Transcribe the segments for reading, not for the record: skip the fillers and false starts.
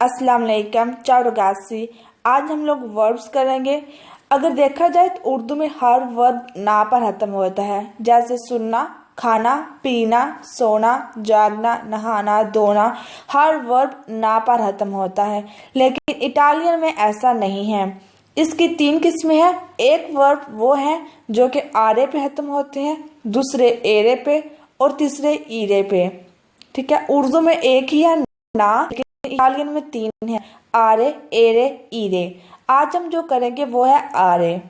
अस्सलाम वालेकुम चारोगासी। आज हम लोग वर्ब्स करेंगे। अगर देखा जाए तो उर्दू में हर वर्ब ना पर खत्म होता है, जैसे सुनना, खाना, पीना, सोना, जागना, नहाना, धोना। हर वर्ब ना पर खत्म होता है, लेकिन इटालियन में ऐसा नहीं है। इसकी 3 किस्में हैं। एक वर्ब वो हैं जो कि आरे पे खत्म होते हैं, दूसरे एरे पे और तीसरे ईरे पे। ठीक है, उर्दू में एक ही है ना, इटालियन में 3 है, आरे, एरे, ईरे। आज हम जो करेंगे वो है आरे।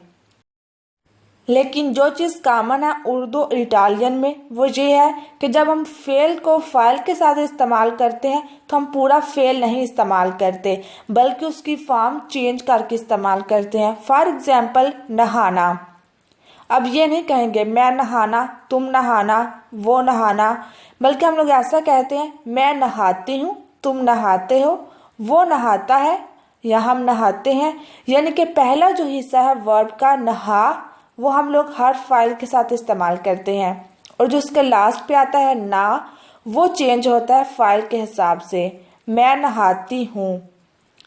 लेकिन जो चीज़ कॉमन है उर्दू और इटालियन में वो ये है कि जब हम फेल को फाइल के साथ इस्तेमाल करते हैं तो हम पूरा फेल नहीं इस्तेमाल करते, बल्कि उसकी फॉर्म चेंज करके इस्तेमाल करते हैं। फॉर एग्जाम्पल नहाना। अब ये नहीं कहेंगे मैं नहाना, तुम नहाना, वो नहाना, बल्कि हम लोग ऐसा कहते हैं मैं नहाती हूँ, तुम नहाते हो, वो नहाता है या हम नहाते हैं। यानी कि पहला जो हिस्सा है वर्ब का नहा, वो हम लोग हर फाइल के साथ इस्तेमाल करते हैं, और जो उसके लास्ट पे आता है ना, वो चेंज होता है फाइल के हिसाब से। मैं नहाती हूँ।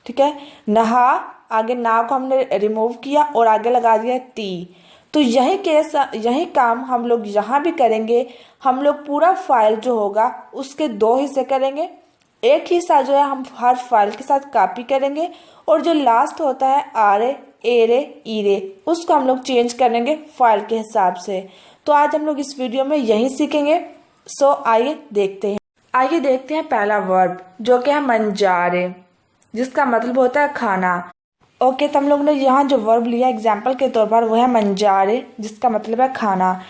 ठीक है, नहा, आगे ना को हमने रिमूव किया और आगे लगा दिया ती। तो यही काम हम लोग यहाँ भी करेंगे। हम लोग पूरा फाइल जो होगा उसके 2 हिस्से करेंगे। एक हिस्सा जो है हम हर फाइल के साथ कॉपी करेंगे, और जो लास्ट होता है आरे, एरे, ईरे, उसको हम लोग चेंज करेंगे फाइल के हिसाब से। तो आज हम लोग इस वीडियो में यही सीखेंगे। सो आइए देखते हैं पहला वर्ब जो कि है मंजारे, जिसका मतलब होता है खाना। ओके, तो हम लोग ने यहाँ जो वर्ब लिया एग्जाम्पल के तौर पर वो है मंजारे, जिसका मतलब है खाना।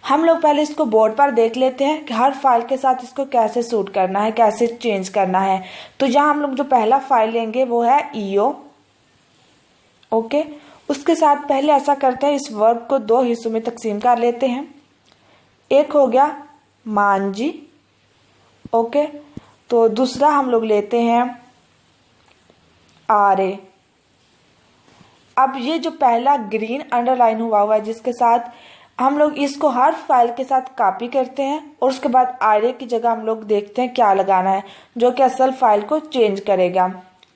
हम लोग पहले इसको बोर्ड पर देख लेते हैं कि हर फाइल के साथ इसको कैसे सूट करना है, कैसे चेंज करना है। तो यहाँ हम लोग जो पहला फाइल लेंगे वो है ईओ। ओके, उसके साथ पहले ऐसा करते हैं, इस वर्ब को 2 हिस्सों में तकसीम कर लेते हैं। एक हो गया मांजी। ओके, तो दूसरा हम लोग लेते हैं आरे। अब ये जो पहला ग्रीन अंडरलाइन हुआ है जिसके साथ हम लोग इसको हर फाइल के साथ कॉपी करते हैं, और उसके बाद आरे की जगह हम लोग देखते हैं क्या लगाना है जो कि असल फाइल को चेंज करेगा।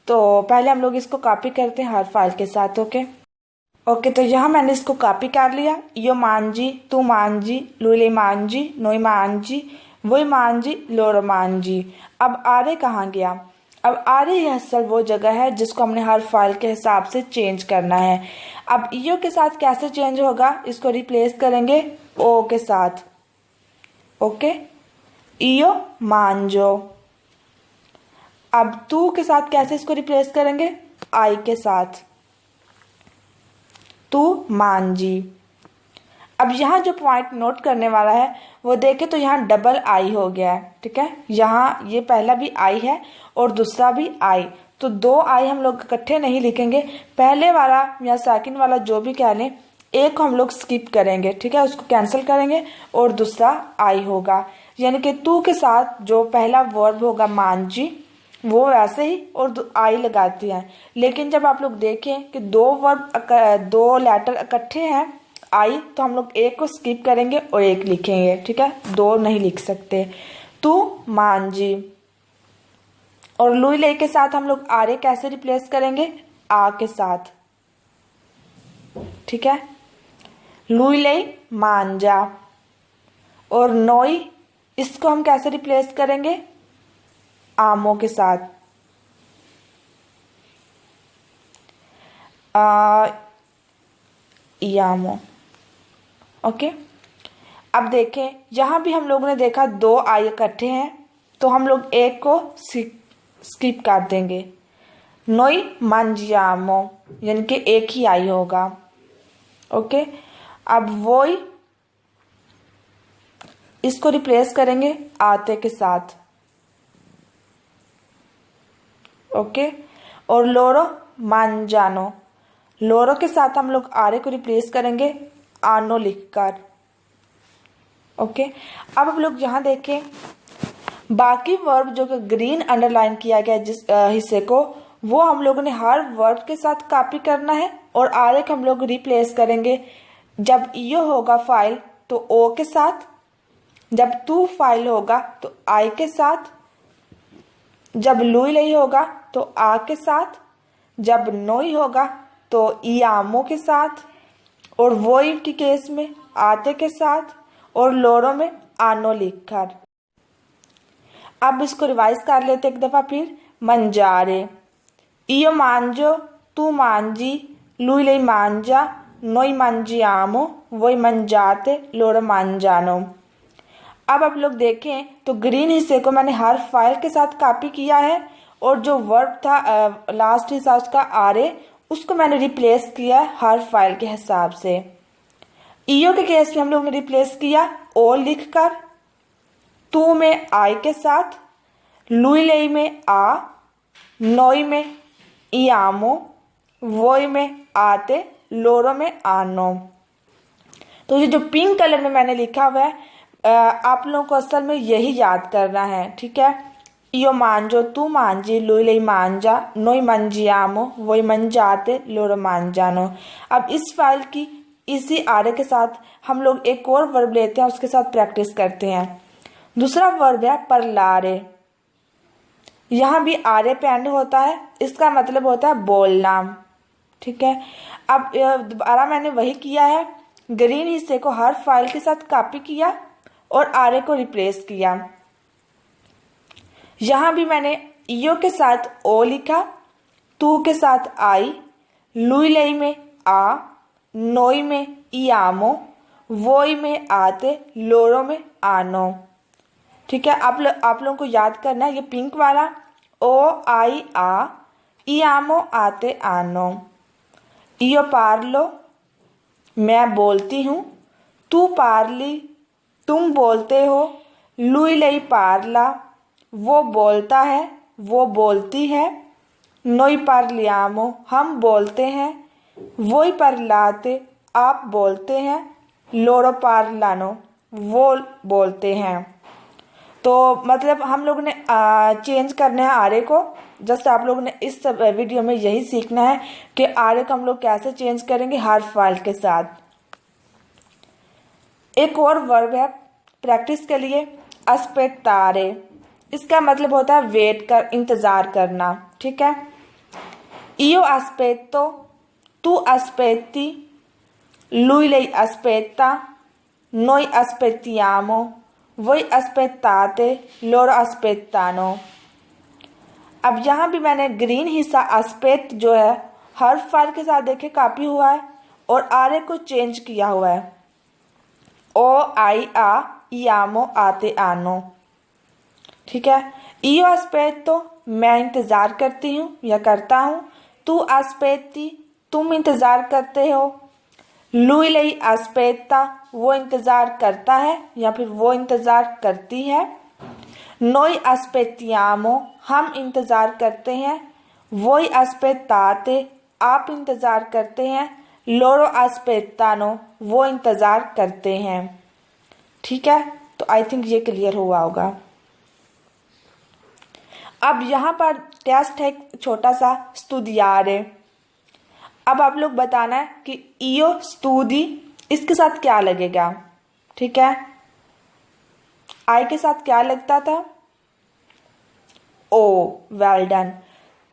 तो पहले हम लोग इसको कॉपी करते हैं हर फाइल के साथ। ओके, तो यहाँ मैंने इसको कॉपी कर लिया। यो मांजी, तू मांजी, लुले मांजी, नोई मांजी, वही मांजी, लोरो मांजी। अब आरे कहाँ गया? अब आरे यह असल वो जगह है जिसको हमने हर फाइल के हिसाब से चेंज करना है। अब ईओ के साथ कैसे चेंज होगा, इसको रिप्लेस करेंगे ओ के साथ। ओके, ईओ मांजो। अब तू के साथ कैसे इसको रिप्लेस करेंगे, आई के साथ, तू मांजी। अब यहाँ जो पॉइंट नोट करने वाला है वो देखे तो यहाँ डबल आई हो गया है। ठीक है, यहाँ ये पहला भी आई है और दूसरा भी आई, तो 2 आई हम लोग इकट्ठे नहीं लिखेंगे। पहले वाला या सेकंड वाला जो भी कह लें, एक को हम लोग स्किप करेंगे। ठीक है, उसको कैंसिल करेंगे और दूसरा आई होगा। यानी कि तू के साथ जो पहला वर्ब होगा मांजी, वो वैसे ही और आई लगाती है। लेकिन जब आप लोग देखें कि 2 लेटर इकट्ठे हैं आई, तो हम लोग एक को स्किप करेंगे और एक लिखेंगे। ठीक है, 2 नहीं लिख सकते। तू मांजी। और लुई ले के साथ हम लोग आरे कैसे रिप्लेस करेंगे, आ के साथ। ठीक है, लुई ले मांजा। और नोई, इसको हम कैसे रिप्लेस करेंगे, आमों के साथ। यामो। ओके, अब देखें यहाँ भी हम लोगों ने देखा 2 आई इकट्ठे हैं, तो हम लोग एक को स्किप कर देंगे। नोई मंजियामो, यानी कि एक ही आई होगा। ओके, अब वोई, इसको रिप्लेस करेंगे आते के साथ। ओके, और लोरो मांजानो, लोरो के साथ हम लोग आरे को रिप्लेस करेंगे आनो लिखकर। ओके, अब हम लोग यहाँ देखें बाकी वर्ब जो कि ग्रीन अंडरलाइन किया गया जिस हिस्से को, वो हम लोगों ने हर वर्ब के साथ कॉपी करना है, और आरे को हम लोग रिप्लेस करेंगे। जब ईओ होगा फाइल तो ओ के साथ, जब तू फाइल होगा तो आई के साथ, जब लुई लई होगा तो आ के साथ, जब नोई होगा तो इयामो के साथ, और वोई की केस में आते के साथ, और लोरो में आनो लिखकर। अब इसको रिवाइज कर लेते एक दफा फिर। मंजारे, इयो मांजो, तू मांजी, लुई लई मांजा, नोई मांजियामो, वोई मंजाते, लोरो मांजानो। अब आप लोग देखें तो ग्रीन हिस्से को मैंने हर फाइल के साथ कॉपी किया है, और जो वर्ब था लास्ट हिस्सा उसका आरे, उसको मैंने रिप्लेस किया हर फाइल के हिसाब से। ईओ के केस में हम लोग ने रिप्लेस किया ओ लिखकर, तू में आई के साथ, लुई लई में आ, नोई में इयामो, वोई में आते, लोरो में आनो। तो ये जो पिंक कलर में मैंने लिखा हुआ है आप लोगों को असल में यही याद करना है, ठीक है। इयो मांजो, तू मांजी, लुई लई मांजा, नोई मंजियामो, वोई मंजाते, लोरो मांजानो। अब इस फाइल की इसी आरे के साथ हम लोग एक और वर्ब लेते हैं, उसके साथ प्रैक्टिस करते हैं। दूसरा वर्ब है परलारे। यहाँ भी आरे पे एंड होता है, इसका मतलब होता है बोलना, ठीक है। अब दोबारा मैंने वही किया है, ग्रीन हिस्से को हर फाइल के साथ कॉपी किया और आरे को रिप्लेस किया। यहाँ भी मैंने ईओ के साथ ओ लिखा, तू के साथ आई, लुई लई में आ, नोई में इयामो, वोई में आते, लोरो में आनो, ठीक है। आप लोगों को याद करना है ये पिंक वाला ओ आई आ, इयामो आते आनो। इयो पार्लो, मैं बोलती हूँ, तू पार्ली, तुम बोलते हो, लुई लई पार्ला, वो बोलता है, वो बोलती है, नोई पार्लियामो, हम बोलते हैं, वोई पार्लाते, आप बोलते हैं, लोरो पार्लानो, वो बोलते हैं। तो मतलब हम लोग ने चेंज करना है आरे को। जस्ट आप लोगों ने इस वीडियो में यही सीखना है कि आरे को हम लोग कैसे चेंज करेंगे हर फाइल के साथ। एक और वर्ब है प्रैक्टिस के लिए, अस्पेक्टारे। इसका मतलब होता है वेट कर, इंतजार करना, ठीक है। इयो अस्पेत्तो, तू अस्पेत्ती, लुई लई अस्पेत्ता, नोई अस्पेत्तियामो, वोई अस्पेत्ताते, लोरो अस्पेत्तानो। अब यहाँ भी मैंने ग्रीन हिस्सा अस्पेत जो है हर फाइल के साथ देखे कॉपी हुआ है और आरे को चेंज किया हुआ है। ओ आई आ, इयामो आते आनो, ठीक है। इयो अस्पेत्तो, मैं इंतजार करती हूँ या करता हूँ, तू अस्पेत्ती, तुम इंतजार करते हो, लुई लई अस्पेत्ता, वो इंतजार करता है या फिर वो इंतजार करती है, नोई अस्पेत्तियामो, हम इंतजार करते हैं, वोई अस्पेत्ताते, आप इंतजार करते हैं, लोरो अस्पेत्तानो, वो इंतजार करते हैं, ठीक है। तो आई थिंक ये क्लियर हुआ होगा। अब यहाँ पर टेस्ट है छोटा सा, स्तुदियारे। अब आप लोग बताना है कि इयो स्तुदी इसके साथ क्या लगेगा, ठीक है। आई के साथ क्या लगता था, ओ, वेल डन।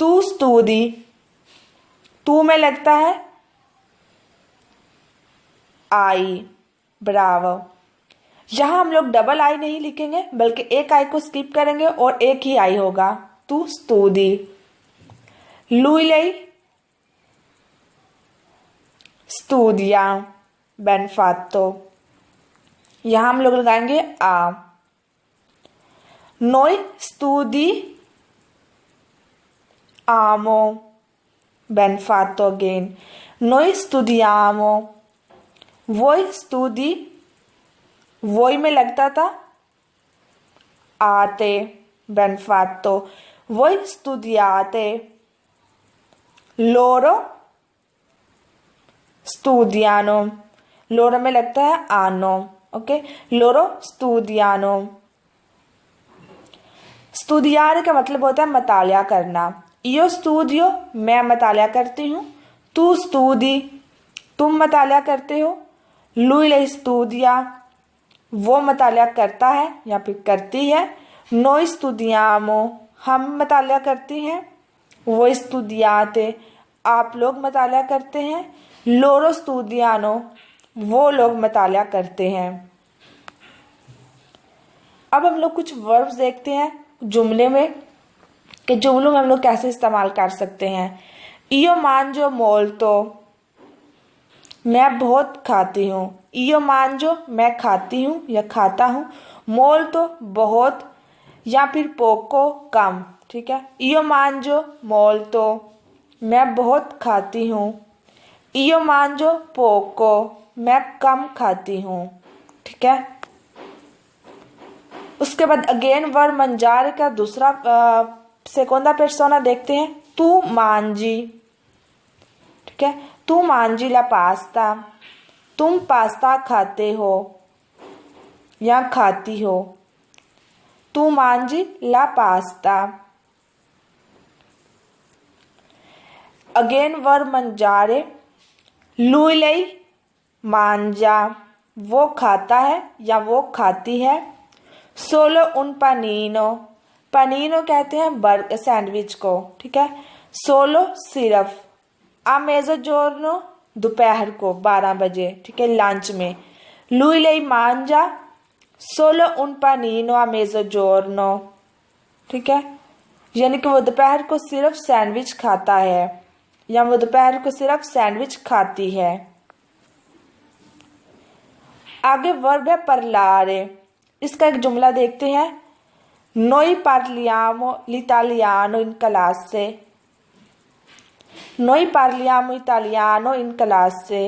तू स्तुदी, तू में लगता है आई, ब्रावो। यहां हम लोग डबल आई नहीं लिखेंगे बल्कि एक आई को स्किप करेंगे और एक ही आई होगा, तू स्तुदी। लुई लई स्टूडिया, ben fatto, यहां हम लोग लगाएंगे आ। Noi studiamo, ben fatto again. Noi studiamo, voi studi, voi में लगता था आते, ben fatto. Voi studiate, loro studiano, loro में लगता है आनो, ओके। loro studiano. स्टूडियारे का मतलब होता है मतालिया करना। io studio, मैं मतालिया करती हूँ, तू studi, तुम मतालिया करते हो, lui lei studia, वो मतालिया करता है या फिर करती है, noi studiamo, हम मतालिया करते हैं। वो studiate, आप लोग मतालिया करते हैं। loro studiano, वो लोग मतालिया करते हैं। अब हम लोग कुछ वर्ब्स देखते हैं जुमले में कि जुमलों में हम लोग कैसे इस्तेमाल कर सकते हैं। io mangio molto, मैं बहुत खाती हूँ। io mangio, मैं खाती हूँ या खाता हूँ। molto, बहुत, या फिर poco, कम। ठीक है, io mangio molto, मैं बहुत खाती हूँ। io mangio poco, मैं कम खाती हूँ। ठीक है, उसके बाद अगेन वर्ब मंजारे का दूसरा सेकोंदा पर्सोना देखते हैं। तू मांजी, ठीक है, तू मांजी ला पास्ता, तुम पास्ता खाते हो या खाती हो। तू मांजी ला पास्ता। अगेन वर्ब मंजारे, lui lei मांजा, वो खाता है या वो खाती है। सोलो उन पनीनो, पनीनो कहते हैं बर्गर सैंडविच को। ठीक है, सोलो सिर्फ। आ मेज़ोजोर्नो, दोपहर को 12 बजे। ठीक है, लंच में। lui lei mangia solo un panino a mezzogiorno, ठीक है, यानी कि वो दोपहर को सिर्फ सैंडविच खाता है या वो दोपहर को सिर्फ सैंडविच खाती है। आगे वर्ब है parlare, इसका एक जुमला देखते हैं। Noi parliamo l'italiano in classe, noi parliamo italiano in classe।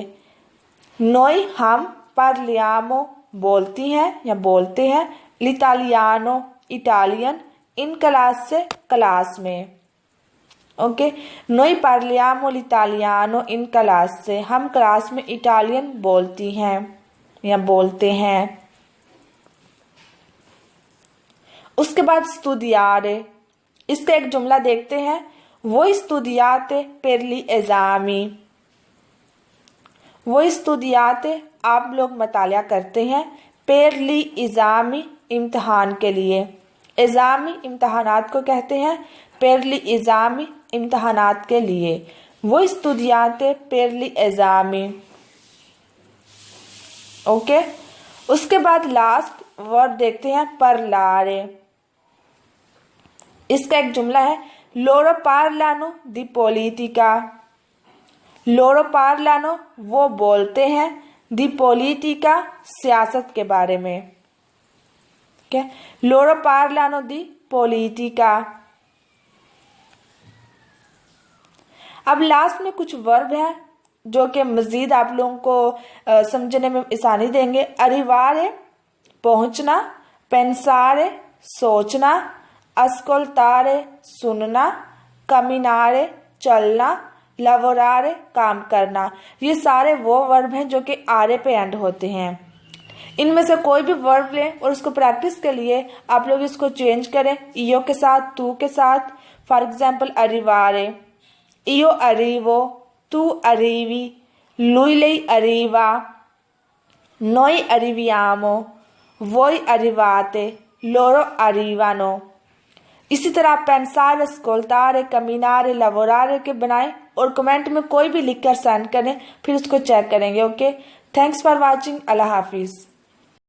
noi हम, parliamo बोलती हैं या बोलते हैं, l'italiano Italian, in classe class में। Okay, noi parliamo l'italiano in classe, हम क्लास में इटालियन बोलती हैं या बोलते हैं। उसके बाद studiare, इसका एक जुमला देखते हैं। Voi studiate per gli esami, वो studiate, आप लोग मतालिया करते हैं। per gli esami, इम्तिहान के लिए। एजामी इम्तिहानात को कहते हैं। per gli esami, इम्तिहानात के लिए। वो studiate per gli esami। Okay, उसके बाद लास्ट वर्ड देखते हैं parlare, इसका एक जुमला है। loro parlano di politica, loro parlano, वो बोलते हैं, di politica, सियासत के बारे में। ठीक है, loro parlano di politica। अब लास्ट में कुछ वर्ब है जो कि मजीद आप लोगों को समझने में आसानी देंगे। arrivare, पहुंचना। pensare, सोचना। ascoltare, सुनना। camminare, चलना। lavorare, काम करना। ये सारे वो वर्ब हैं जो कि आरे पे एंड होते हैं। इनमें से कोई भी वर्ब लें और उसको प्रैक्टिस के लिए आप लोग इसको चेंज करें io के साथ, तू के साथ। For example arrivare, io arrivo, tu arrivi, lui lei arriva, noi arriviamo, voi arrivate, loro arrivano। इसी तरह आप pensare, ascoltare, camminare, lavorare के बनाएं और कमेंट में कोई भी लिखकर सेंड करें, फिर उसको चेक करेंगे। Okay, thanks for watching. अल्लाह हाफिज़।